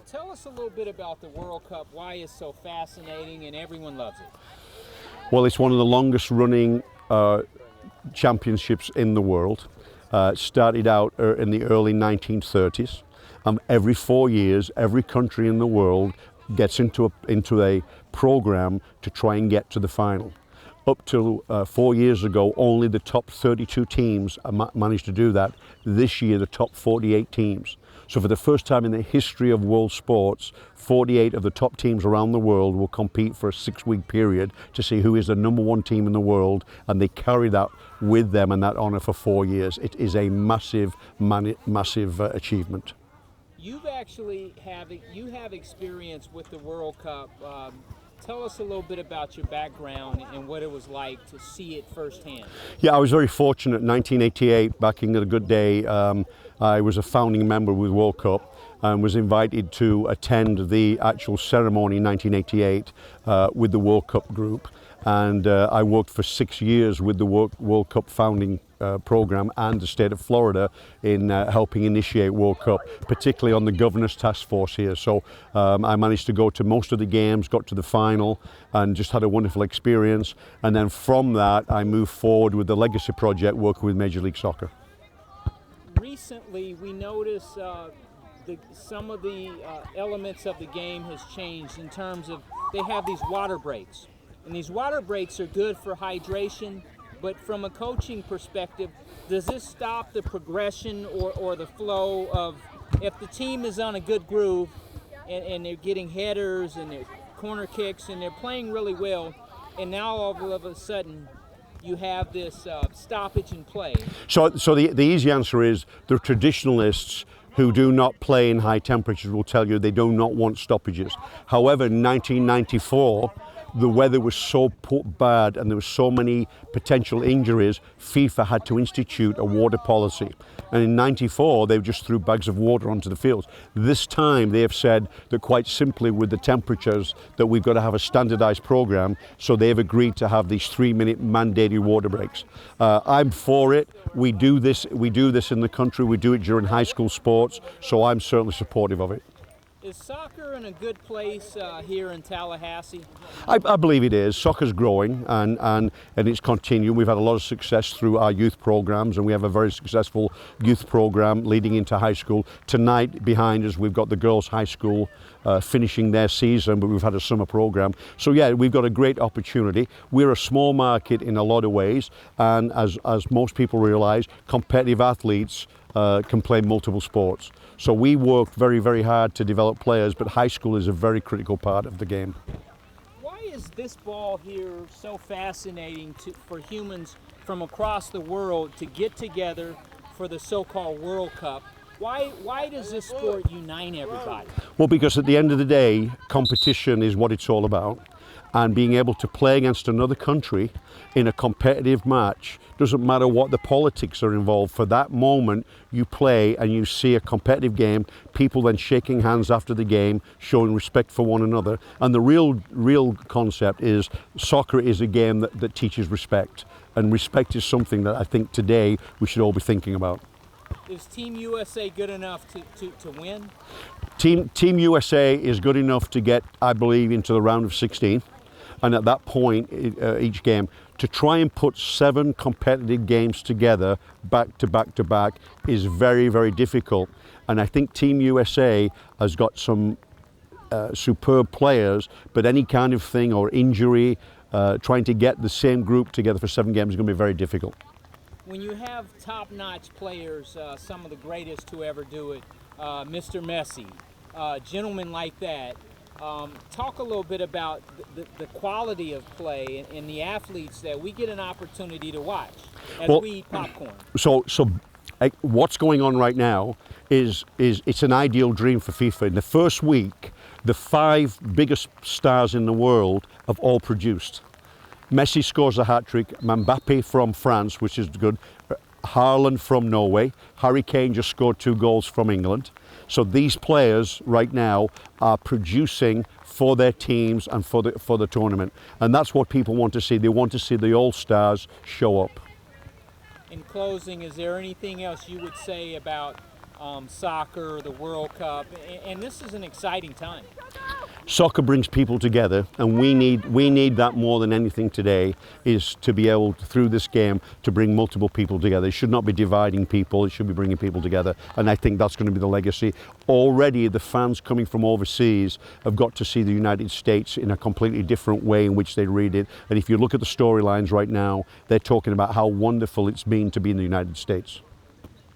tell us a little bit about the World Cup, why it's so fascinating and everyone loves it. Well, it's one of the longest running championships in the world. It started out in the early 1930s. Every 4 years, every country in the world gets into a program to try and get to the final. Up till 4 years ago, only the top 32 teams managed to do that. This year, the top 48 teams. So for the first time in the history of world sports, 48 of the top teams around the world will compete for a 6-week period to see who is the #1 team in the world, and they carry that with them and that honour for 4 years. It is a massive achievement. You have experience with the World Cup. Tell us a little bit about your background and what it was like to see it firsthand. Yeah, I was very fortunate. 1988, back in the good day, I was a founding member with World Cup and was invited to attend the actual ceremony in 1988 with the World Cup group. And I worked for 6 years with the World Cup founding program and the state of Florida in helping initiate World Cup, particularly on the Governor's Task Force here. So I managed to go to most of the games, got to the final, and just had a wonderful experience. And then from that, I moved forward with the Legacy Project, working with Major League Soccer. Recently, we noticed some of the elements of the game has changed in terms of they have these water breaks. And these water breaks are good for hydration, but from a coaching perspective, does this stop the progression or the flow of, if the team is on a good groove and they're getting headers and their corner kicks and they're playing really well, and now all of a sudden you have this stoppage in play? So the easy answer is the traditionalists who do not play in high temperatures will tell you they do not want stoppages. However, in 1994, the weather was so bad and there were so many potential injuries, FIFA had to institute a water policy. And in '94, they just threw bags of water onto the fields. This time, they have said that quite simply with the temperatures that we've got to have a standardized program, so they've agreed to have these 3-minute mandated water breaks. I'm for it. We do this in the country. We do it during high school sports, so I'm certainly supportive of it. Is soccer in a good place here in Tallahassee? I believe it is. Soccer's growing and it's continuing. We've had a lot of success through our youth programs, and we have a very successful youth program leading into high school. Tonight behind us we've got the girls' high school finishing their season, but we've had a summer program. So yeah, we've got a great opportunity. We're a small market in a lot of ways, and as most people realize, competitive athletes can play multiple sports. So we work very, very hard to develop players, but high school is a very critical part of the game. Why is this ball here so fascinating for humans from across the world to get together for the so-called World Cup? Why does this sport unite everybody? Well, because at the end of the day, competition is what it's all about. And being able to play against another country in a competitive match, doesn't matter what the politics are involved. For that moment, you play and you see a competitive game, people then shaking hands after the game, showing respect for one another. And the real concept is soccer is a game that teaches respect. And respect is something that I think today we should all be thinking about. Is Team USA good enough to win? Team USA is good enough to get, I believe, into the round of 16. And at that point, each game, to try and put 7 competitive games together back to back to back is very, very difficult. And I think Team USA has got some superb players, but any kind of thing or injury, trying to get the same group together for 7 games is going to be very difficult. When you have top-notch players, some of the greatest to ever do it, Mr. Messi, gentlemen like that, talk a little bit about the quality of play and the athletes that we get an opportunity to watch as we eat popcorn. So what's going on right now is it's an ideal dream for FIFA. In the first week, the 5 biggest stars in the world have all produced. Messi scores a hat-trick, Mbappe from France, which is good, Haaland from Norway, Harry Kane just scored 2 goals from England. So these players right now are producing for their teams and for the tournament. And that's what people want to see. They want to see the all-stars show up. In closing, is there anything else you would say about soccer, the World Cup, and this is an exciting time. Soccer brings people together, and we need that more than anything today, is to be able to, through this game, to bring multiple people together. It should not be dividing people, it should be bringing people together, and I think that's going to be the legacy. Already the fans coming from overseas have got to see the United States in a completely different way in which they read it, and if you look at the storylines right now, they're talking about how wonderful it's been to be in the United States.